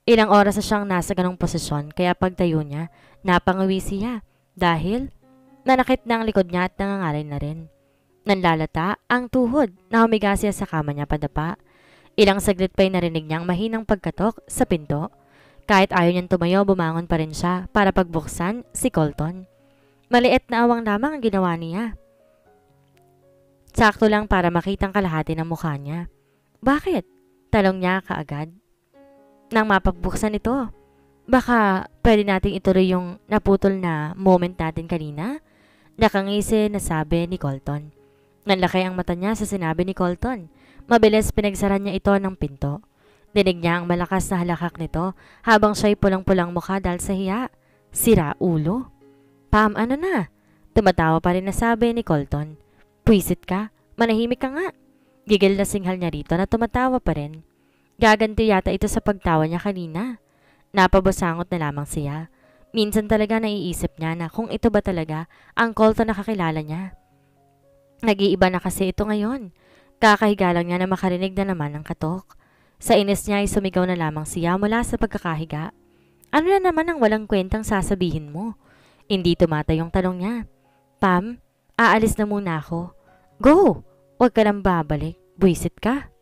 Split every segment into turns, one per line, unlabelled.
Ilang oras na siyang nasa ganong posisyon kaya pagtayo niya, napangawi siya dahil nanakit na ang likod niya at nangangalay na rin. Nanlalata ang tuhod na humiga siya sa kama niya padapa. Ilang saglit pa'y narinig niyang mahinang pagkatok sa pinto. Kahit ayaw niyang tumayo, bumangon pa rin siya para pagbuksan si Colton. Maliit na awang lamang ang ginawa niya. Sakto lang para makitang kalahati ng mukha niya. Bakit? Talong niya kaagad. Nang mapagbuksan ito, baka pwede nating ituloy yung naputol na moment natin kanina? Nakangisi na sabi ni Colton. Nanlaki ang mata niya sa sinabi ni Colton. Mabilis pinagsaran niya ito ng pinto. Dinig niya ang malakas na halakak nito habang siya'y pulang-pulang mukha dahil sa hiya. Sira ulo. Pam, ano na? Tumatawa pa rin na sabi ni Colton. Pwisit ka? Manahimik ka nga. Gigil na singhal niya rito na tumatawa pa rin. Gaganti yata ito sa pagtawa niya kanina. Napabasangot na lamang siya. Minsan talaga naiisip niya na kung ito ba talaga ang Colton na kakilala niya. Nag-iiba na kasi ito ngayon. Kakahiga lang niya na makarinig na naman ng katok. Sa inis niya ay sumigaw na lamang siya mula sa pagkakahiga. Ano na naman ang walang kwentang sasabihin mo? Hindi tumatayong tanong niya. Pam, aalis na muna ako. Go! Huwag ka nang babalik. Buisit ka.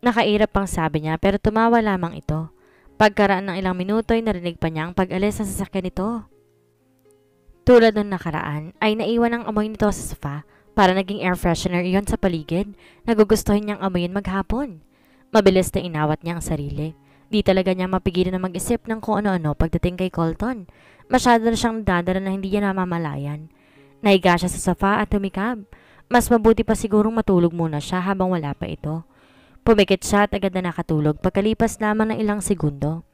Nakairap pang sabi niya pero tumawa lamang ito. Pagkaraan ng ilang minuto ay narinig pa niya ang pag-alis ng sasakyan nito. Tulad ng nakaraan ay naiwan ang amoy nito sa sofa. Para naging air freshener iyon sa paligid, nagugustuhin niyang amoyin maghapon. Mabilis na inawat niya ang sarili. Di talaga niya mapigilan na mag-isip ng kung ano-ano pagdating kay Colton. Masyado na siyang dadala na hindi niya namamalayan. Nahiga siya sa sofa at tumikab. Mas mabuti pa sigurong matulog muna siya habang wala pa ito. Pumikit siya at agad na nakatulog pagkalipas lamang ng ilang segundo.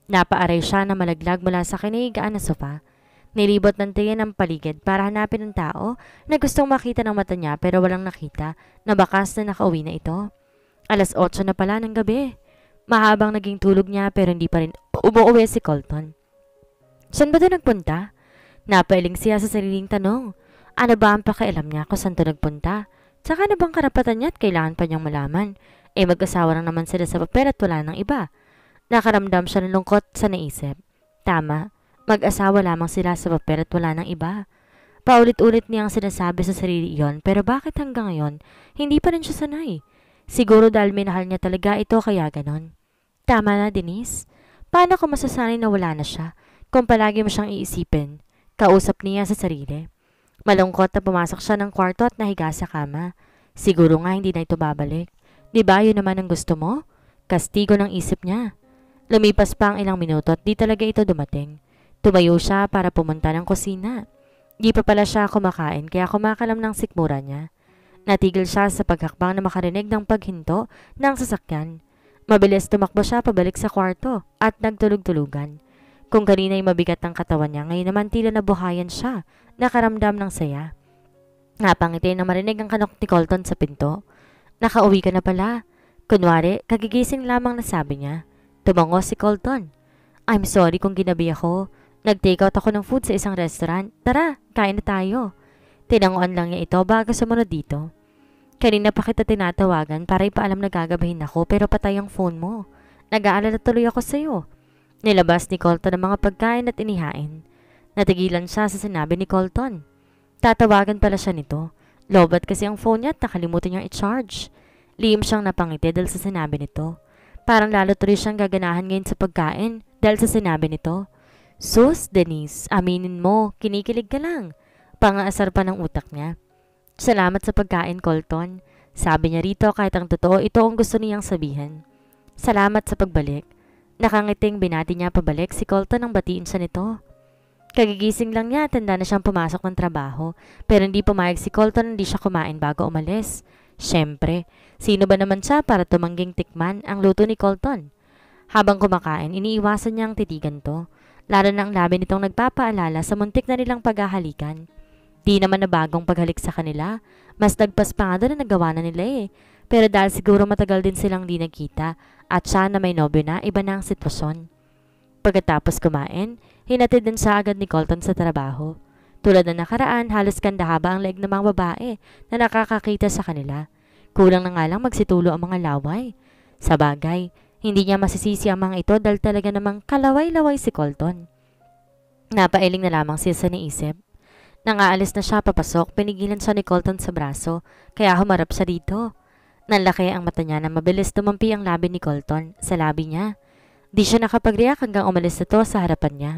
Napaaray siya na malaglag mula sa kinahigaan na sofa. Nilibot ng tingin ang paligid para hanapin ng tao na gustong makita ng mata niya pero walang nakita na bakas na nakauwi na ito. 8:00 na pala ng gabi. Mahabang naging tulog niya pero hindi pa rin umuwi si Colton. Saan ba ito nagpunta? Napailing siya sa sariling tanong. Ano ba ang pakialam niya kung saan ito nagpunta? Tsaka ano bang karapatan niya at kailangan pa niyang malaman? Mag-asawa lang naman sila sa papel at wala ng iba. Nakaramdam siya ng lungkot sa naisip. Tama. Mag-asawa lamang sila sa papel at wala ng iba. Paulit-ulit niyang sinasabi sa sarili iyon pero bakit hanggang ngayon hindi pa rin siya sanay? Siguro dahil minahal niya talaga ito kaya ganon. Tama na, Denise. Paano ko masasanay na wala na siya kung palagi mo siyang iisipin? Kausap niya sa sarili. Malungkot na pumasok siya ng kwarto at nahiga sa kama. Siguro nga hindi na ito babalik. Diba yun naman ang gusto mo? Kastigo ng isip niya. Lumipas pa ang ilang minuto at di talaga ito dumating. Tumayo siya para pumunta ng kusina. Di pa pala siya kumakain kaya kumakalam ng sikmura niya. Natigil siya sa paghakbang na makarinig ng paghinto ng sasakyan. Mabilis tumakbo siya pabalik sa kwarto at nagtulog-tulugan. Kung kanina ay mabigat ang katawan niya, ngayon naman tila nabuhayan siya, nakaramdam ng saya. Napangiti na marinig ang kanok ni Colton sa pinto. Nakauwi ka na pala. Kunwari, kagigising lamang na sabi niya. Tumango si Colton. I'm sorry kung ginabi ako. Nag-take out ako ng food sa isang restaurant. Tara, kain na tayo. Tinanguan lang niya ito bago sumunod dito. Kanina pa kita tinatawagan para ipaalam na gagabahin ako pero patay ang phone mo. Nag-aalala tuloy ako sa'yo. Nilabas ni Colton ang mga pagkain at inihain. Natigilan siya sa sinabi ni Colton. Tatawagan pala siya nito. Lobat kasi ang phone niya at nakalimutan niyang i-charge. Lihim siyang napangiti dahil sa sinabi nito. Parang lalo tuloy siyang gaganahan ngayon sa pagkain dahil sa sinabi nito. Sus, Denise, aminin mo, kinikilig ka lang. Pangaasar pa ng utak niya. Salamat sa pagkain, Colton. Sabi niya rito kahit ang totoo, ito ang gusto niyang sabihin. Salamat sa pagbalik. Nakangiting binati niya pabalik si Colton nang batiin siya nito. Kagigising lang niya at handa na siyang pumasok ng trabaho pero hindi pumayag si Colton hindi siya kumain bago umalis. Siyempre, sino ba naman siya para tumangging tikman ang luto ni Colton? Habang kumakain, iniiwasan niyang titigan to. Lalo na ang labi nitong nagpapaalala sa muntik na nilang paghahalikan. Di naman na bagong paghalik sa kanila. Mas nagpas pa nga doon na nagawa na nila eh. Pero dahil siguro matagal din silang di nagkita at siya na may nobyo na, iba na ang sitwasyon. Pagkatapos kumain, hinatid din siya agad ni Colton sa trabaho. Tulad na nakaraan, halos kandahaba ang leeg ng mga babae na nakakakita sa kanila. Kulang na nga lang magsitulo ang mga laway. Sa bagay, Hindi niya masisisi ang mga ito dahil talaga namang kalaway-laway si Colton. Napailing na lamang siya sa naisip. Nang aalis na siya papasok, pinigilan siya ni Colton sa braso, kaya humarap siya dito. Nanlaki ang mata niya na mabilis tumampi ang labi ni Colton sa labi niya. Di siya nakapag-react hanggang umalis na to sa harapan niya.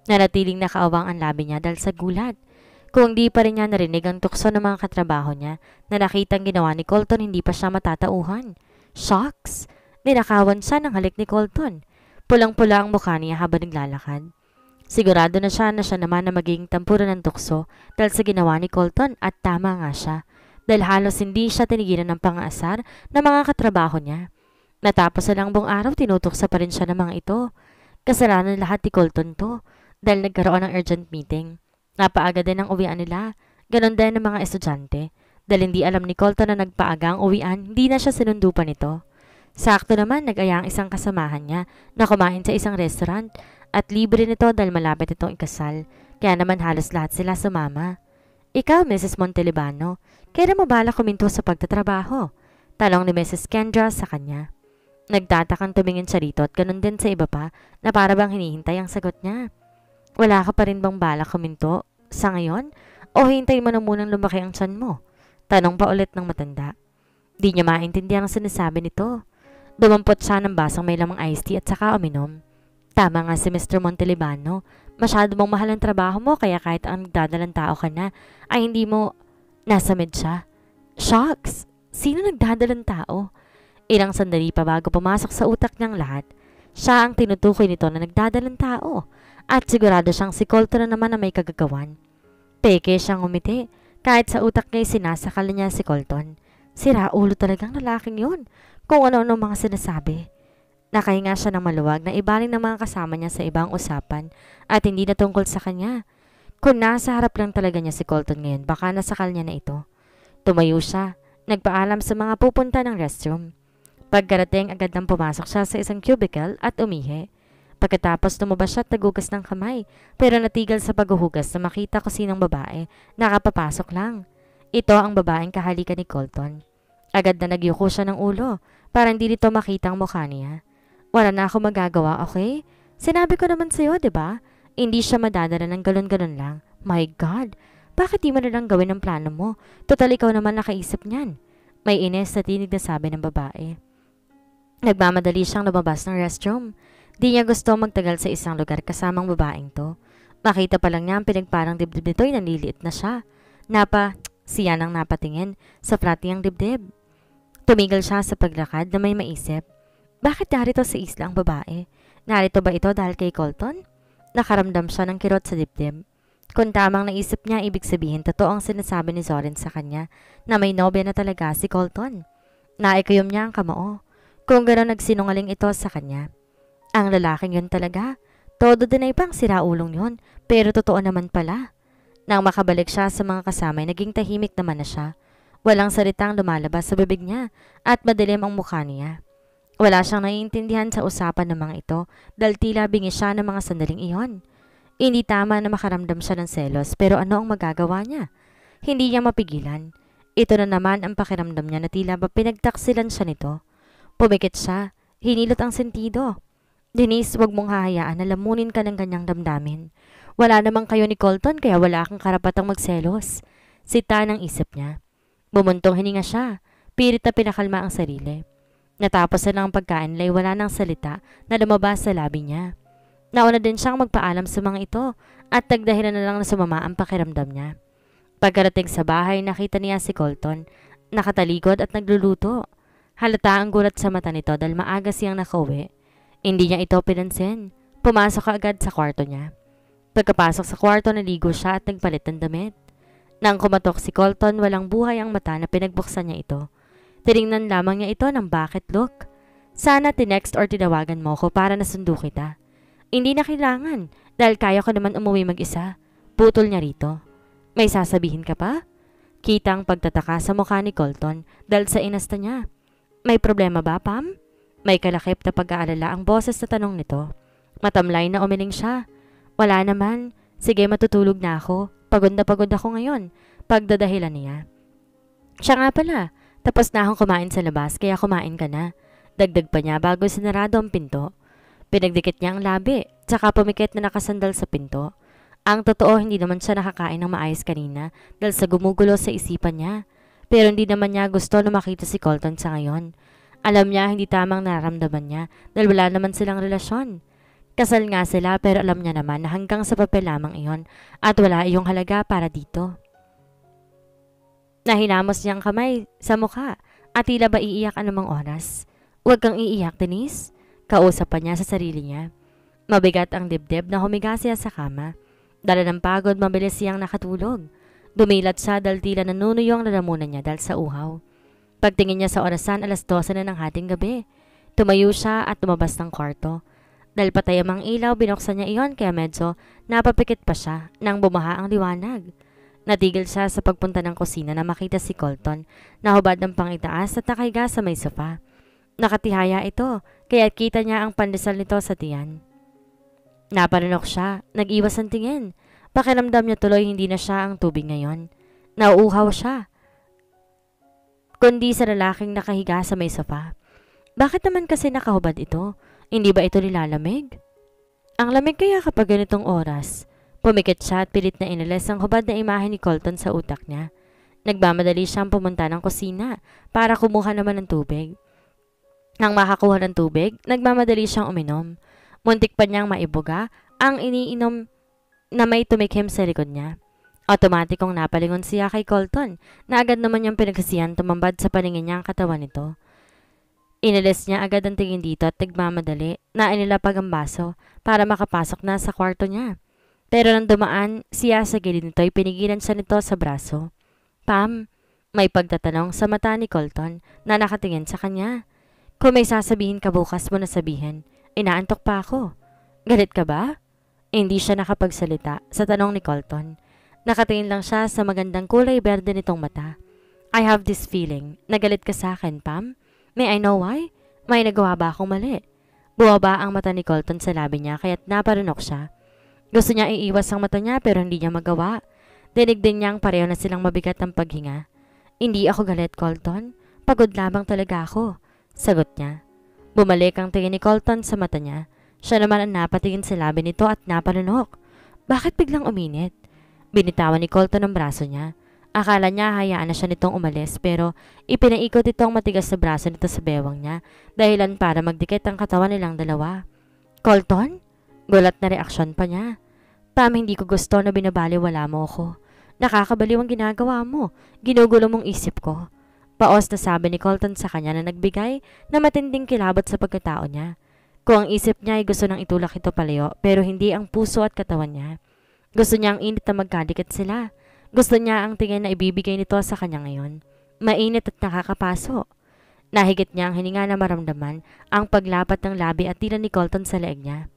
Nanatiling nakaawang ang labi niya dahil sa gulat. Kung di pa rin niya narinig ang tukso ng mga katrabaho niya na nakitang ginawa ni Colton, hindi pa siya matatauhan. Shocks! Ninakawan siya ng halik ni Colton. Pulang-pula ang mukha niya habang naglalakad. Sigurado na siya naman na magiging tampuran ng tukso dahil sa ginawa ni Colton at tama nga siya dahil halos hindi siya tinigilan ng pang-aasar ng mga katrabaho niya. Natapos na lang buong araw, tinutuksa pa rin siya ng mga ito. Kasalanan lahat ni Colton to dahil nagkaroon ng urgent meeting. Napaaga din ang uwian nila. Ganon din ng mga estudyante. Dahil hindi alam ni Colton na nagpaaga ang uwian, hindi na siya sinundo pa nito. Sakto naman, nag-aya ang isang kasamahan niya na kumain sa isang restaurant at libre nito dahil malapit itong ikasal. Kaya naman halos lahat sila sumama. Ikaw, Mrs. Montalibano, kailan mo balak kuminto sa pagtatrabaho? Tanong ni Mrs. Kendra sa kanya. Nagtatakang tumingin siya rito at ganun din sa iba pa na para bang hinihintay ang sagot niya. Wala ka pa rin bang balak kuminto sa ngayon? O hintayin mo na munang lumaki ang tiyan mo? Tanong pa ulit ng matanda. Di niya maintindihan ang sinasabi nito. Dumampot siya ng basang may lamang iced tea at saka uminom. Tama nga si Mr. Montalibano. Masyado mong mahal ang trabaho mo kaya kahit ang nagdadalang tao ka na ay hindi mo nasa siya. Shocks! Sino nagdadalang tao? Ilang sandali pa bago pumasok sa utak niyang lahat. Siya ang tinutukoy nito na nagdadalang tao. At sigurado siyang si Colton na naman na may kagagawan. Peke siyang umiti. Kahit sa utak niya sinasakal niya si Colton. Sira ulo talagang lalaking yun. Kung ano-ano mga sinasabi. Nakahinga siya ng maluwag na ibaling ng mga kasama niya sa ibang usapan at hindi na tungkol sa kanya. Kung nasa harap lang talaga niya si Colton ngayon, baka nasakal niya na ito. Tumayo siya. Nagpaalam sa mga pupunta ng restroom. Pagkarating agad nang pumasok siya sa isang cubicle at umihi. Pagkatapos tumubas siya at nagugas ng kamay pero natigil sa paghuhugas na makita ko sinong babae. Nakapapasok lang. Ito ang babaeng kahalikan ni Colton. Agad na nagyuko siya ng ulo para hindi nito makita ang mukha niya. Wala na ako magagawa, okay? Sinabi ko naman sa'yo, diba? Hindi siya madadala ng galon-galon lang. My God! Bakit di mo na lang gawin ang plano mo? Total ikaw naman nakaisip niyan. May ines na tinig na sabi ng babae. Nagmamadali siyang lumabas ng restroom. Di niya gusto magtagal sa isang lugar kasamang babaeng to. Makita pa lang niya ang pinagparang dibdib nito'y nanliliit na siya. Siya nang napatingin sa flat niyang dibdib. Tumigil siya sa paglakad na may maisip. Bakit narito sa isla ang babae? Narito ba ito dahil kay Colton? Nakaramdam siya ng kirot sa dibdib. Kung tamang naisip niya, ibig sabihin totoo ang sinasabi ni Zorin sa kanya na may nobya na talaga si Colton. Naikayom niya ang kamao. Kung gano'n nagsinungaling ito sa kanya. Ang lalaking yun talaga. Todo din ay pang siraulong yun, pero totoo naman pala. Nang makabalik siya sa mga kasama, naging tahimik naman na siya. Walang salitang lumalabas sa bibig niya at madilim ang mukha niya. Wala siyang naiintindihan sa usapan ng mga ito dahil tila bingi siya ng mga sandaling iyon. Hindi tama na makaramdam siya ng selos pero ano ang magagawa niya? Hindi niya mapigilan. Ito na naman ang pakiramdam niya na tila ba pinagtaksilan siya nito. Pumikit siya. Hinilot ang sentido. Denise, wag mong hahayaan na lamunin ka ng ganyang damdamin. Wala namang kayo ni Colton kaya wala kang karapatang magselos. Sita ng isip niya. Bumuntong hininga siya. Pilit na pinakalma ang sarili. Natapos na lang ang pagkain lay wala nang salita na lumabas sa labi niya. Nauna din siyang magpaalam sa mga ito at nagdahilan na lang na sumama ang pakiramdam niya. Pagkarating sa bahay, nakita niya si Colton, nakatalikod at nagluluto. Halata ang gulat sa mata nito dahil maaga siyang nakauwi. Hindi niya ito pinansin. Pumasok agad sa kwarto niya. Pagkapasok sa kwarto, naligo siya at nagpalit ng damit. Nang kumatok si Colton, walang buhay ang mata na pinagbuksan niya ito. Tinignan lamang niya ito ng bakit look. Sana tinext or tinawagan mo ko para nasundo kita. Hindi na kailangan dahil kaya ko naman umuwi mag-isa. Putol niya rito. May sasabihin ka pa? Kita ang pagtataka sa mukha ni Colton dahil sa inasta niya. May problema ba, Pam? May kalakip na pag-aalala ang boses na tanong nito. Matamlay na umiling siya. Wala naman. Sige, matutulog na ako. Pagod na pagod ako ngayon. Pagdadahilan niya. Siya nga pala. Tapos na akong kumain sa labas kaya kumain ka na. Dagdag pa niya bago sinarado ang pinto. Pinagdikit niya ang labi, tsaka pumikit na nakasandal sa pinto. Ang totoo, hindi naman siya nakakain ng maayos kanina dahil sa gumugulo sa isipan niya. Pero hindi naman niya gusto na makita si Colton sa ngayon. Alam niya hindi tamang nararamdaman niya dahil wala naman silang relasyon. Kasal nga sila pero alam niya naman na hanggang sa papel lamang iyon at wala iyong halaga para dito. Nahinamos niyang kamay sa mukha at tila ba iiyak anumang oras. Huwag kang iiyak, Denise. Kausap pa niya sa sarili niya. Mabigat ang dibdib na humiga siya sa kama. Dala ng pagod, mabilis siyang nakatulog. Dumilat siya dahil tila nanunuyo ang lalamunan niya dahil sa uhaw. Pagtingin niya sa orasan, 12:00 na ng hating gabi. Tumayo siya at lumabas ng kwarto. Dahil patay ang ilaw, binuksan niya iyon kaya medyo napapikit pa siya nang bumaha ang liwanag. Natigil siya sa pagpunta ng kusina na makita si Colton na hubad ng pangitaas at nakahiga sa may sofa. Nakatihaya ito, kaya kita niya ang pandesal nito sa tiyan. Napanunok siya, nag-iwas ang tingin. Pakiramdam niya tuloy hindi na siya ang tubig ngayon. Nauuhaw siya, kundi sa lalaking nakahiga sa may sofa. Bakit naman kasi nakahubad ito? Hindi ba ito nilalamig? Ang lamig kaya kapag ganitong oras. Pumikit siya at pilit na inalis ang hubad na imahe ni Colton sa utak niya. Nagmamadali siyang pumunta ng kusina para kumuha naman ng tubig. Nang makakuha ng tubig, nagmamadali siyang uminom. Muntik pa niyang maibuga ang iniinom na may tumikim sa likod niya. Otomatikong napalingon siya kay Colton na agad naman niyang pinagsisihan tumambad sa paningin niya ang katawan nito. Inalis niya agad ang tingin dito at nagmamadali na inilapag ang baso para makapasok na sa kwarto niya. Pero nang dumaan siya sa gilid nito ay pinigilan siya nito sa braso. Pam, may pagtatanong sa mata ni Colton na nakatingin sa kanya. Kung may sasabihin ka bukas mo na sabihin, inaantok pa ako. Galit ka ba? Hindi siya nakapagsalita sa tanong ni Colton. Nakatingin lang siya sa magandang kulay berde nitong mata. I have this feeling. Nagalit ka sa akin, Pam? May I know why? May nagawa ba akong mali? Buwaba ang mata ni Colton sa labi niya kaya't naparunok siya. Gusto niya iiwas ang mata niya pero hindi niya magawa. Dinig din niyang pareho na silang mabigat ang paghinga. Hindi ako galit, Colton. Pagod lamang talaga ako. Sagot niya. Bumalik ang tingin ni Colton sa mata niya. Siya naman ang napatingin sa labi nito at napanunok. Bakit biglang uminit? Binitawan ni Colton ang braso niya. Akala niya hayaan na siya nitong umalis pero ipinaikot itong matigas sa braso nito sa bewang niya dahilan para magdikit ang katawan nilang dalawa. Colton? Gulat na reaksyon pa niya. Pam, hindi ko gusto na binabaliwala mo ako. Nakakabaliw ang ginagawa mo. Ginugulo mong isip ko. Paos na sabi ni Colton sa kanya na nagbigay na matinding kilabot sa pagkatao niya. Kung ang isip niya ay gusto nang itulak ito palayo pero hindi ang puso at katawan niya. Gusto niya ang init na magkadikit sila. Gusto niya ang tingin na ibibigay nito sa kanya ngayon. Mainit at nakakapaso. Nahigit niya ang hininga na maramdaman ang paglapat ng labi at tila ni Colton sa leeg niya.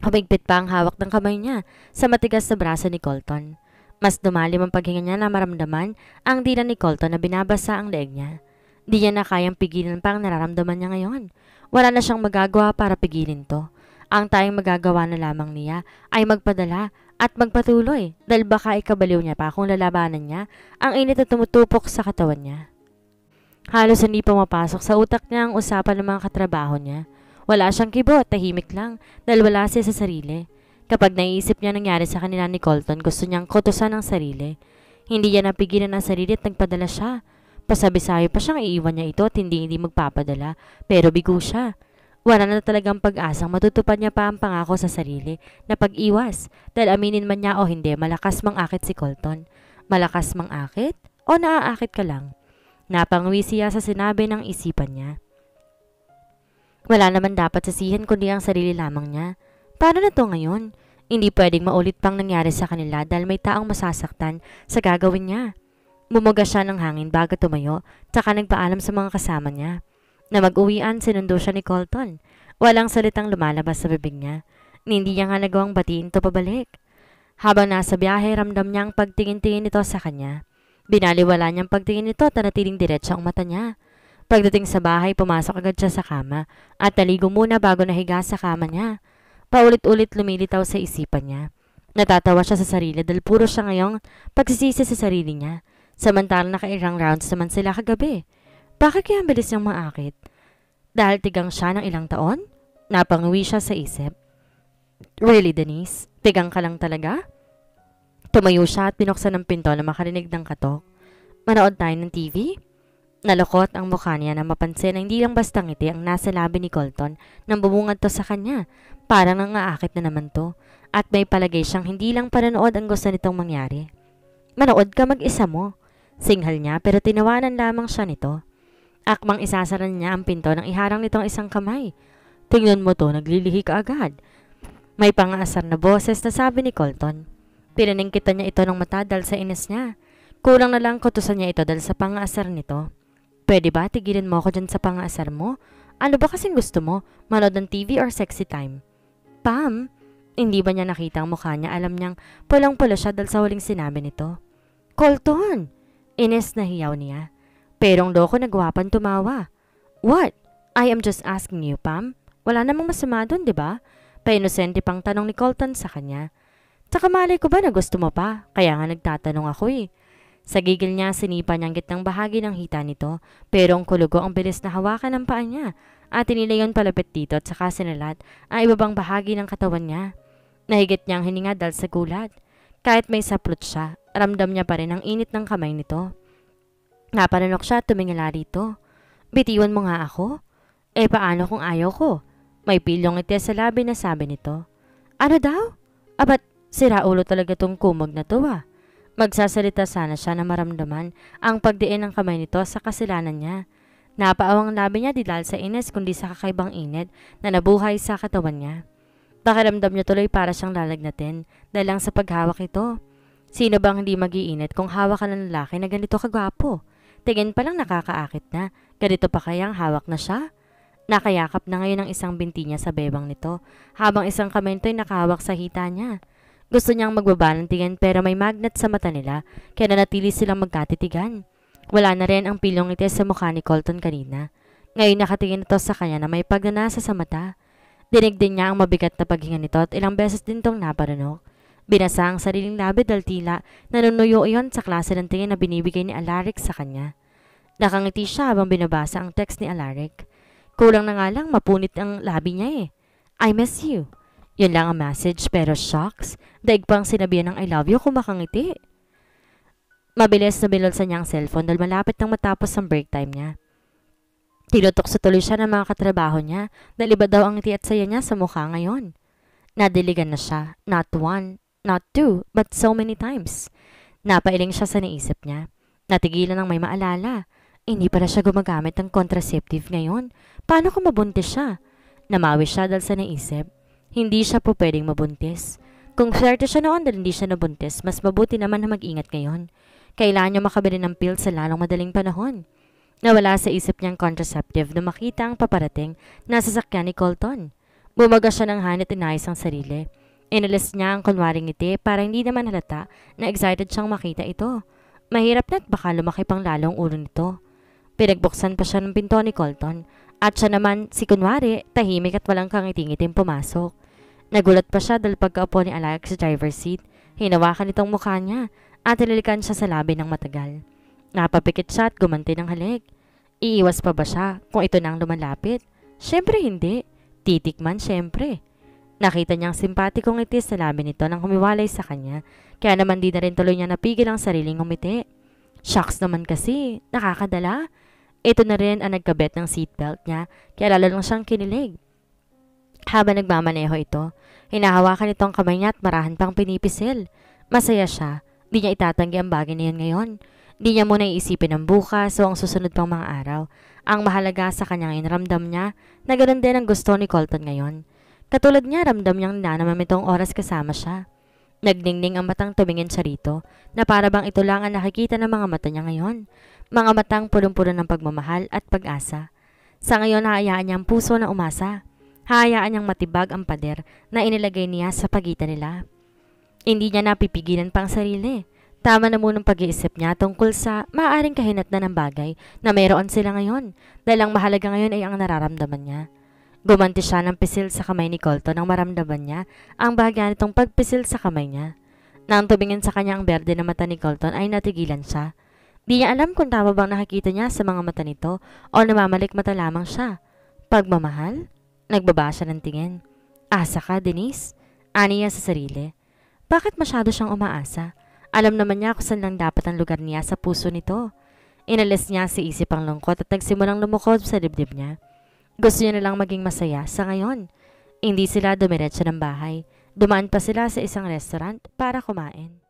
Humigpit pa ang hawak ng kamay niya sa matigas na braso ni Colton. Mas dumalim ang paghinga niya na maramdaman ang dila ni Colton na binabasa ang leeg niya. Di niya na kayang pigilan pa ang nararamdaman niya ngayon. Wala na siyang magagawa para pigilin to. Ang tayong magagawa na lamang niya ay magpadala at magpatuloy dahil baka ikabaliw niya pa kung lalabanan niya ang init na tumutupok sa katawan niya. Halos hindi pumapasok sa utak niya ang usapan ng mga katrabaho niya. Wala siyang kibo, tahimik lang dahil wala siya sa sarili. Kapag naiisip niya nangyari sa kanila ni Colton, gusto niyang kutusan ang sarili. Hindi niya napigilan ang sarili at nagpadala siya. Pasabi-sabi pa siyang iiwan niya ito at hindi magpapadala, pero bigo siya. Wala na talagang pag-asang matutupad niya pa ang pangako sa sarili na pag-iwas dahil aminin man niya o hindi, malakas mang-akit si Colton. Malakas mang-akit o naaakit ka lang? Napangwi siya sa sinabi ng isipan niya. Wala naman dapat sasihin kundi ang sarili lamang niya. Paano na to ngayon? Hindi pwedeng maulit pang nangyari sa kanila dahil may taong masasaktan sa gagawin niya. Bumuga siya ng hangin bago tumayo, tsaka nagpaalam sa mga kasama niya. Na mag-uwian, sinundo siya ni Colton. Walang salitang lumalabas sa bibig niya. Hindi niya nga nagawang batiin to pabalik. Habang nasa biyahe, ramdam niya ang pagtingin-tingin nito sa kanya. Binaliwala niyang pagtingin nito at natiling diretso ang mata niya. Pagdating sa bahay, pumasok agad siya sa kama at naligo muna bago nahiga sa kama niya. Paulit-ulit lumilitaw sa isipan niya. Natatawa siya sa sarili dahil puro siya ngayong pagsisisi sa sarili niya. Samantalang nakairang rounds naman sila kagabi. Bakit kaya ang bilis niyang maakit? Dahil tigang siya ng ilang taon? Napanguwi siya sa isip. Really, Denise? Tigang ka lang talaga? Tumayo siya at binuksan ng pinto na makarinig ng katok. Manood tayo ng TV? Nalukot ang mukha niya na mapansin na hindi lang basta ngiti ang nasa labi ni Colton nang bumungad to sa kanya. Parang nangaakit na naman to. At may palagay siyang hindi lang pananood ang gusto nitong mangyari. Manood ka mag-isa mo. Singhal niya pero tinawanan lamang siya nito. Akmang isasara niya ang pinto nang iharang nitong isang kamay. Tingnan mo to, naglilihi ka agad. May pangaasar na boses na sabi ni Colton. Pinaningkitan niya ito ng mata dahil sa inis niya. Kulang na lang kutusan niya ito dahil sa pangaasar nito. Pwede ba tigilin mo ako dyan sa pangaasar mo? Ano ba kasing gusto mo? Manood ng TV or sexy time? Pam, hindi ba niya nakita ang mukha niya? Alam niyang pulang-pula siya dahil sa huling sinabi nito. Colton! Ines na hiyaw niya. Pero ang loko nagwapan tumawa. What? I am just asking you, Pam. Wala namang masama doon, di ba? Painosente pang tanong ni Colton sa kanya. Tsaka malay ko ba na gusto mo pa? Kaya nga nagtatanong ako eh. Sa gigil niya, sinipa niya ang gitnang bahagi ng hita nito, pero ang kulugo ang bilis na hawakan ng paa niya at inilayon palapit dito at saka sinalat ang ibabang bahagi ng katawan niya. Nahigit niyang hininga dahil sa gulat. Kahit may saplot siya, ramdam niya pa rin ang init ng kamay nito. Napanunok siya at tumingala rito. Bitiwan mo nga ako? Eh paano kung ayaw ko? May pilyong ngiti sa labi na sabi nito. Ano daw? Abat, sira ulo talaga tong kumog na to ah. Magsasalita sana siya na maramdaman ang pagdiin ng kamay nito sa kasalanan niya. Napaawang labi niya di dahil sa ines kundi sa kakaibang init na nabuhay sa katawan niya. Pakiramdam niya tuloy para siyang lalagnatin dahil lang sa paghawak ito. Sino bang hindi mag-iinit kung hawak ka ng lalaki na ganito kagwapo? Tingin pa lang nakakaakit na, ganito pa kayang hawak na siya? Nakayakap na ngayon ang isang binti niya sa bebang nito habang isang kamay nito'y nakahawak sa hita niya. Gusto niyang magbaba ng tingin pero may magnet sa mata nila kaya nanatili silang magkatitigan. Wala na rin ang pilyong ngiti sa mukha ni Colton kanina. Ngayon nakatingin ito sa kanya na may pagnanasa sa mata. Dinig din niya ang mabigat na paghinga nito at ilang beses din itong naparunok. Binasa ang sariling labi dahil tila nanunuyo iyon sa klase ng tingin na binibigay ni Alaric sa kanya. Nakangiti siya habang binabasa ang text ni Alaric. Kulang na nga lang mapunit ang labi niya eh. I miss you. Yun lang ang message pero shocks. Daig pang sinabihan ng I love you kung makangiti. Mabilis na binulsa niya ang cellphone dahil malapit nang matapos ang break time niya. Tinutok sa tuloy siya ng mga katrabaho niya dahil iba daw ang ngiti at saya niya sa mukha ngayon. Nadiligan na siya. Not one, not two, but so many times. Napailing siya sa naisip niya. Natigilan ng may maalala. Hindi pala siya gumagamit ng contraceptive ngayon. Paano kung mabuntis siya? Namawi siya dahil sa naisip. Hindi siya po pwedeng mabuntis. Kung swerte siya noon dahil hindi siya nabuntis, mas mabuti naman na mag-ingat ngayon. Kailangan niya makabili ng pill sa lalong madaling panahon. Nawala sa isip niyang contraceptive na makita ang paparating na sasakyan ni Colton. Bumaga siya ng hanit inayos ang sarili. Inalis niya ang kunwaring ngiti para hindi naman halata na excited siyang makita ito. Mahirap na't baka lumaki pang lalong ulo nito. Pinagbuksan pa siya ng pinto ni Colton at siya naman si kunwari tahimik at walang kangiting-ngiting pumasok. Nagulat pa siya dahil pagkaupo ni Alaric sa driver's seat, hinawakan itong mukha niya at nililikan siya sa labi ng matagal. Napapikit siya at gumanti ng halik. Iiwas pa ba siya kung ito na ang lumalapit? Siyempre hindi. Titikman siyempre. Nakita niyang simpatikong ngiti sa labi nito nang humiwalay sa kanya, kaya naman di na rin tuloy niya napigil ang sariling ngumiti. Shocks naman kasi, nakakadala. Ito na rin ang nagkabit ng seatbelt niya, kaya lalo lang siyang kinilig. Habang nagmamaneho ito, hinahawakan itong kamay niya at marahan pang pinipisil. Masaya siya, di niya itatanggi ang bagay na yun ngayon. Di niya muna iisipin ang bukas o ang susunod pang mga araw. Ang mahalaga sa kanyang inaramdam niya na ganoon din ang gusto ni Colton ngayon. Katulad niya, ramdam niyang nanamam itong oras kasama siya. Nagningning ang matang tumingin siya rito na para bang ito lang ang nakikita ng mga mata niya ngayon. Mga matang pulong-pulo ng pagmamahal at pag-asa. Sa ngayon, hayaan niya ang puso na umasa. Hayaan niyang matibag ang pader na inilagay niya sa pagitan nila. Hindi niya napipigilan pang sarili. Tama na munang pag-iisip niya tungkol sa maaaring kahinatnan ng bagay na mayroon sila ngayon dahil ang mahalaga ngayon ay ang nararamdaman niya. Gumanti siya ng pisil sa kamay ni Colton nang maramdaman niya ang bahagya nitong pagpisil sa kamay niya. Nang tumingin sa kanya ang berde na mata ni Colton ay natigilan siya. Di niya alam kung tama bang nakikita niya sa mga mata nito o namamalik mata lamang siya. Pagmamahal? Nagbaba siya ng tingin. Asa ka, Denise? Ani niya sa sarili. Bakit masyado siyang umaasa? Alam naman niya kung saan lang dapat ang lugar niya sa puso nito. Inalis niya si isip ang lungkot at nagsimulang lumukod sa dibdib niya. Gusto niya na lang maging masaya sa ngayon. Hindi sila dumiretso ng bahay. Dumaan pa sila sa isang restaurant para kumain.